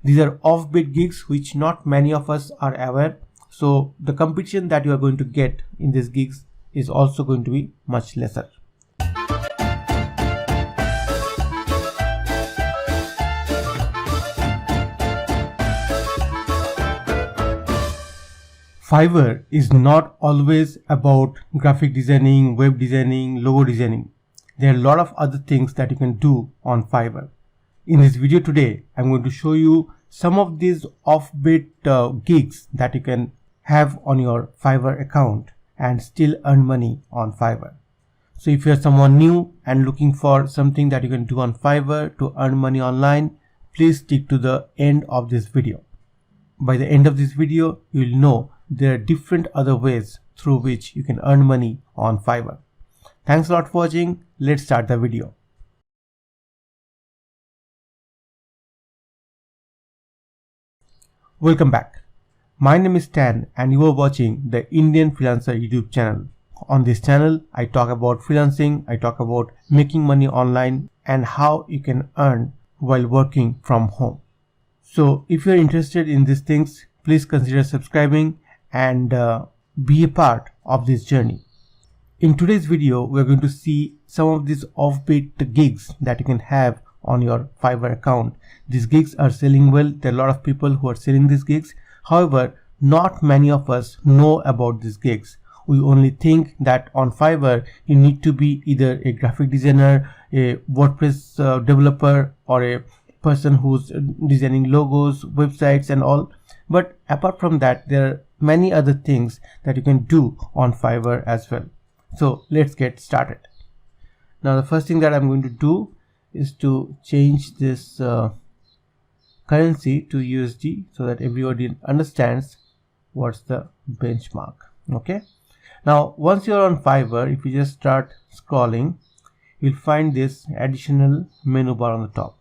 These are offbeat gigs which not many of us are aware. So the competition that you are going to get in these gigs is also going to be much lesser. Fiverr is not always about graphic designing, web designing, logo designing. There are a lot of other things that you can do on Fiverr. In this video today, I'm going to show you some of these offbeat gigs that you can have on your Fiverr account and still earn money on Fiverr. So if you're someone new and looking for something that you can do on Fiverr to earn money online, please stick to the end of this video. By the end of this video, you'll know there are different other ways through which you can earn money on Fiverr. Thanks a lot for watching. Let's start the video. Welcome back. My name is Stan and you are watching the Indian Freelancer YouTube channel. On this channel, I talk about freelancing, I talk about making money online and how you can earn while working from home. So if you're interested in these things, please consider subscribing and be a part of this journey. In today's video, we're going to see some of these offbeat gigs that you can have on your Fiverr account. These gigs are selling well. There are a lot of people who are selling these gigs. However, not many of us know about these gigs. We only think that on Fiverr, you need to be either a graphic designer, a WordPress developer, or a person who's designing logos, websites and all. But apart from that, there are many other things that you can do on Fiverr as well. So let's get started. Now the first thing that I'm going to do is to change this currency to USD so that everybody understands what's the benchmark. Okay. Now once you're on Fiverr, if you just start scrolling, you'll find this additional menu bar on the top.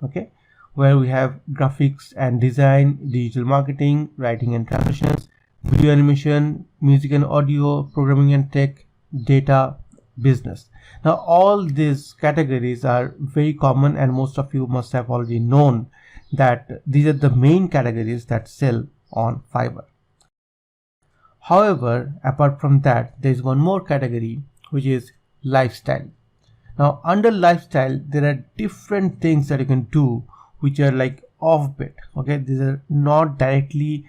Okay, where we have graphics and design, digital marketing, writing and translations, video animation, music and audio, programming and tech, data, business. Now all these categories are very common and most of you must have already known that these are the main categories that sell on Fiverr. However, apart from that, there is one more category which is lifestyle. Now under lifestyle, there are different things that you can do which are like offbeat. Okay, these are not directly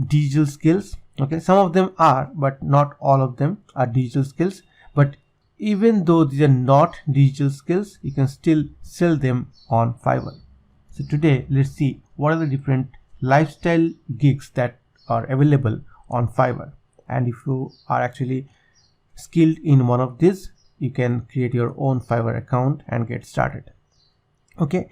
digital skills. Okay, some of them are, but not all of them are digital skills. But even though these are not digital skills, you can still sell them on Fiverr. So today, let's see what are the different lifestyle gigs that are available on Fiverr. And if you are actually skilled in one of these, you can create your own Fiverr account and get started. Okay.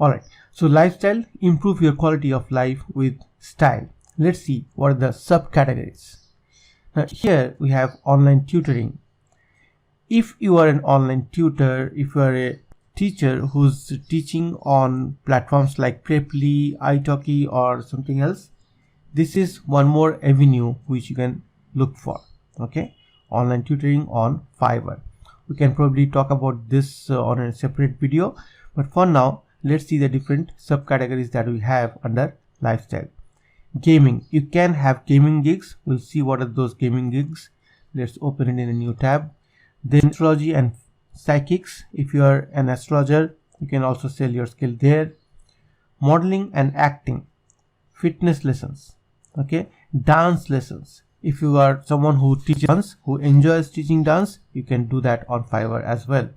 Alright. So lifestyle, improve your quality of life with style. Let's see what are the subcategories. Now here we have online tutoring. If you are an online tutor, if you are a teacher who's teaching on platforms like Preply, italki or something else, this is one more avenue which you can look for. Okay. Online tutoring on Fiverr. We can probably talk about this on a separate video, but for now let's see the different subcategories that we have under lifestyle. Gaming, you can have gaming gigs. We'll see what are those gaming gigs. Let's open it in a new tab. Then astrology and psychics, if you are an astrologer, you can also sell your skill there. Modeling and acting, fitness lessons, okay, dance lessons. If you are someone who teaches dance, who enjoys teaching dance, you can do that on Fiverr as well.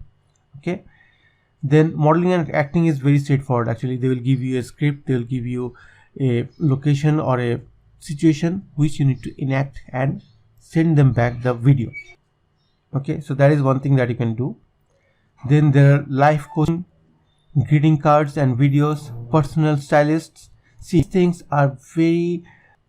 Okay. Then modeling and acting is very straightforward. Actually, they will give you a script, they will give you a location or a situation which you need to enact and send them back the video. Okay, so that is one thing that you can do. Then there are life coaching, greeting cards and videos, personal stylists. See, these things are very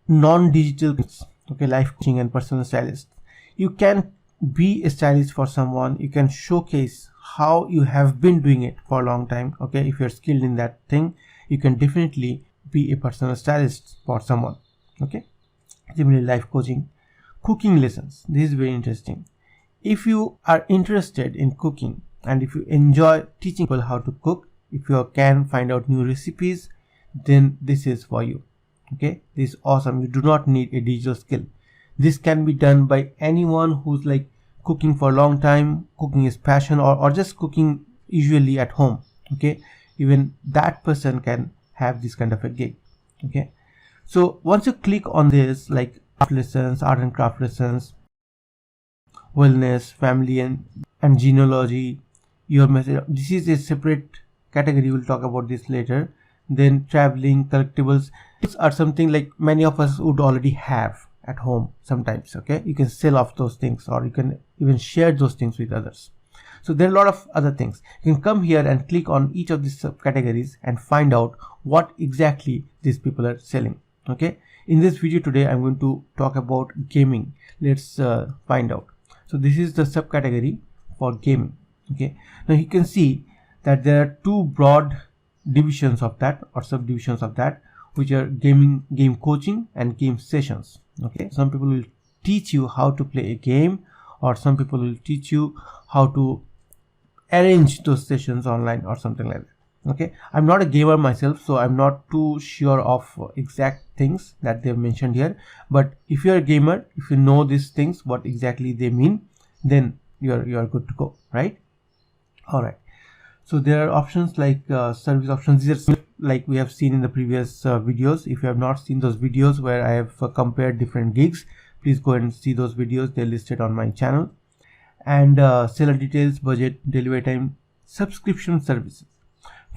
non-digital things. Okay, life coaching and personal stylist. You can be a stylist for someone. You can showcase how you have been doing it for a long time. Okay, if you're skilled in that thing, you can definitely be a personal stylist for someone. Okay, similarly life coaching, cooking lessons. This is very interesting. If you are interested in cooking and if you enjoy teaching people how to cook, if you can find out new recipes, then this is for you. Okay, this is awesome. You do not need a digital skill. This can be done by anyone who's like cooking for a long time, cooking is passion, or just cooking usually at home. Okay, even that person can have this kind of a gig. Okay, so once you click on this, like craft lessons, art and craft lessons, wellness, family and genealogy, your message, this is a separate category. We'll talk about this later. Then traveling, collectibles, these are something like many of us would already have at home sometimes. Okay, you can sell off those things, or you can even share those things with others. So there are a lot of other things. You can come here and click on each of these subcategories and find out what exactly these people are selling. Okay, in this video today I'm going to talk about gaming. Let's find out. So this is the subcategory for gaming. Okay, now you can see that there are two broad divisions of that, or subdivisions of that, which are gaming, game coaching, and game sessions. Okay, some people will teach you how to play a game, or some people will teach you how to arrange those sessions online or something like that. Okay, I'm not a gamer myself, so I'm not too sure of exact things that they've mentioned here, but if you're a gamer, if you know these things, what exactly they mean, then you're good to go, right? All right, so there are options like service options. These are like we have seen in the previous videos. If you have not seen those videos where I have compared different gigs, please go and see those videos. They're listed on my channel. And seller details, budget, delivery time, subscription services.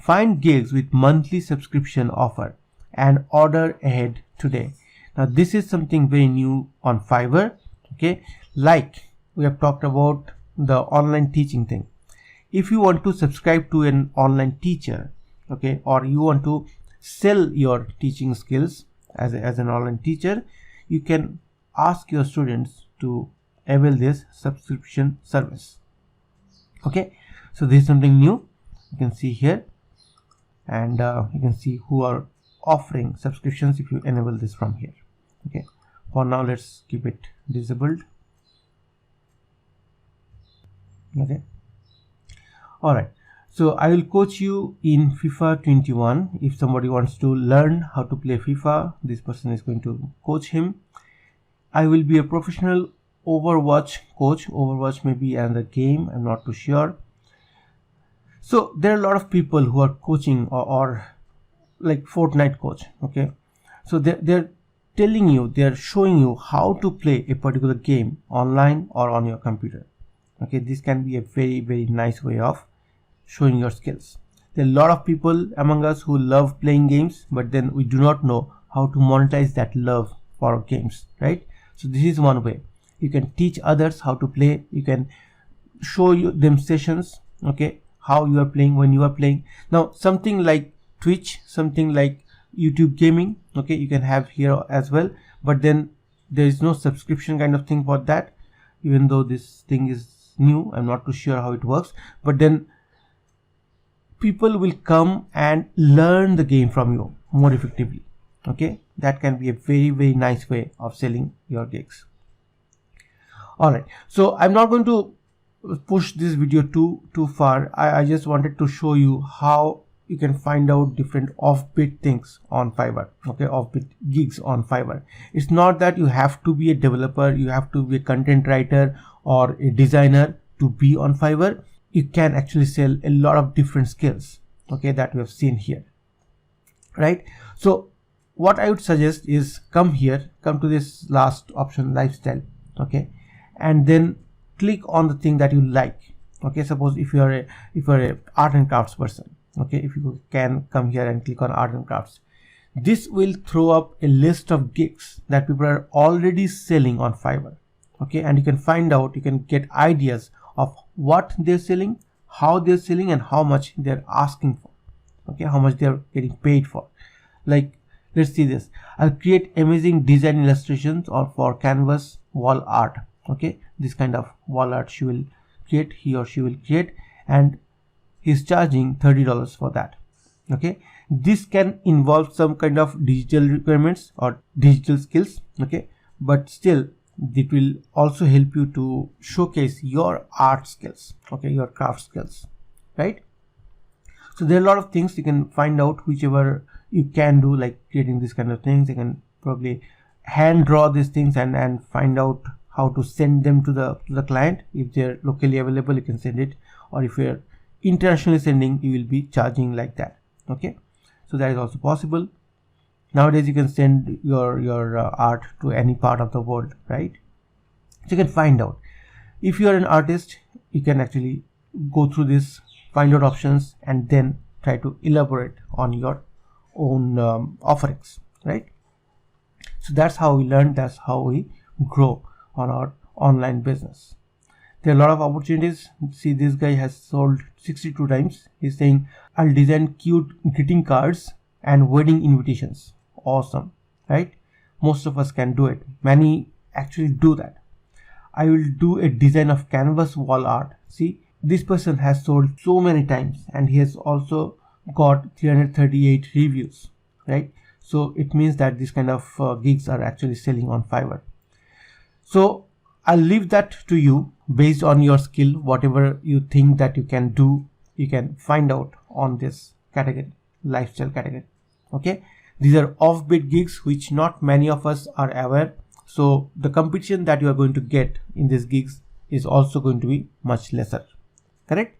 Find gigs with monthly subscription offer and order ahead today. Now this is something very new on Fiverr. Okay, like we have talked about the online teaching thing. If you want to subscribe to an online teacher, okay, or you want to sell your teaching skills as an online teacher, you can ask your students to avail this subscription service. Okay, so this is something new. You can see here, and you can see who are offering subscriptions if you enable this from here. Okay, for now let's keep it disabled. Okay, all right, so I will coach you in FIFA 21. If somebody wants to learn how to play FIFA, this person is going to coach him. I will be a professional Overwatch coach. Overwatch may be another game, I'm not too sure. So there are a lot of people who are coaching, or like Fortnite coach. Okay, so they're telling you, they're showing you how to play a particular game online or on your computer. Okay, this can be a very nice way of showing your skills. There are a lot of people among us who love playing games, but then we do not know how to monetize that love for games, right? So this is one way. You can teach others how to play. You can show them sessions, okay, how you are playing, when you are playing. Now something like Twitch, something like YouTube gaming, okay, you can have here as well, but then there is no subscription kind of thing for that. Even though this thing is new, I'm not too sure how it works, but then people will come and learn the game from you more effectively. Okay, that can be a very nice way of selling your gigs. All right, so I'm not going to push this video too far. I just wanted to show you how you can find out different offbeat things on Fiverr. Okay, offbeat gigs on Fiverr. It's not that you have to be a developer, you have to be a content writer or a designer to be on Fiverr. You can actually sell a lot of different skills, okay, that we have seen here, right? So what I would suggest is come here, come to this last option, lifestyle, okay, and then click on the thing that you like. Okay, suppose if you're a art and crafts person, okay, if you can come here and click on art and crafts, this will throw up a list of gigs that people are already selling on Fiverr. Okay, and you can find out, you can get ideas of what they're selling, how they're selling, and how much they're asking for. Okay, how much they're getting paid for. Like, let's see this. I'll create amazing design illustrations or for canvas wall art. Okay, this kind of wall art she will create, he or she will create, and he's charging $30 for that. Okay, this can involve some kind of digital requirements or digital skills. Okay, but still it will also help you to showcase your art skills, okay, your craft skills, right? So there are a lot of things you can find out, whichever you can do, like creating these kind of things. You can probably hand draw these things and find out how to send them to the client. If they're locally available, you can send it, or if you're internationally sending, you will be charging like that. Okay, so that is also possible. Nowadays you can send your art to any part of the world, right? So you can find out. If you are an artist, you can actually go through this, find out options, and then try to elaborate on your own offerings, right? So that's how we learn, that's how we grow on our online business. There are a lot of opportunities. See, this guy has sold 62 times. He's saying, I'll design cute greeting cards and wedding invitations. Awesome, right? Most of us can do it. Many actually do that. I will do a design of canvas wall art. See, this person has sold so many times, and he has also got 338 reviews, right? So it means that this kind of gigs are actually selling on Fiverr. So I'll leave that to you based on your skill. Whatever you think that you can do, you can find out on this category, lifestyle category. Okay, these are offbeat gigs which not many of us are aware. So the competition that you are going to get in these gigs is also going to be much lesser. Correct?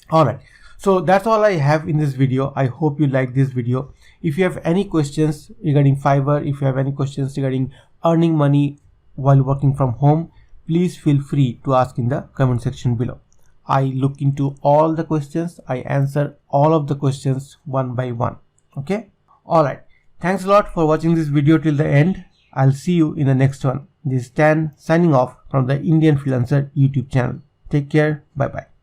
All right. So that's all I have in this video. I hope you like this video. If you have any questions regarding Fiverr, if you have any questions regarding earning money while working from home, please feel free to ask in the comment section below. I look into all the questions. I answer all of the questions one by one. Okay. All right. Thanks a lot for watching this video till the end. I'll see you in the next one. This is Stan signing off from the Indian Freelancer YouTube channel. Take care. Bye bye.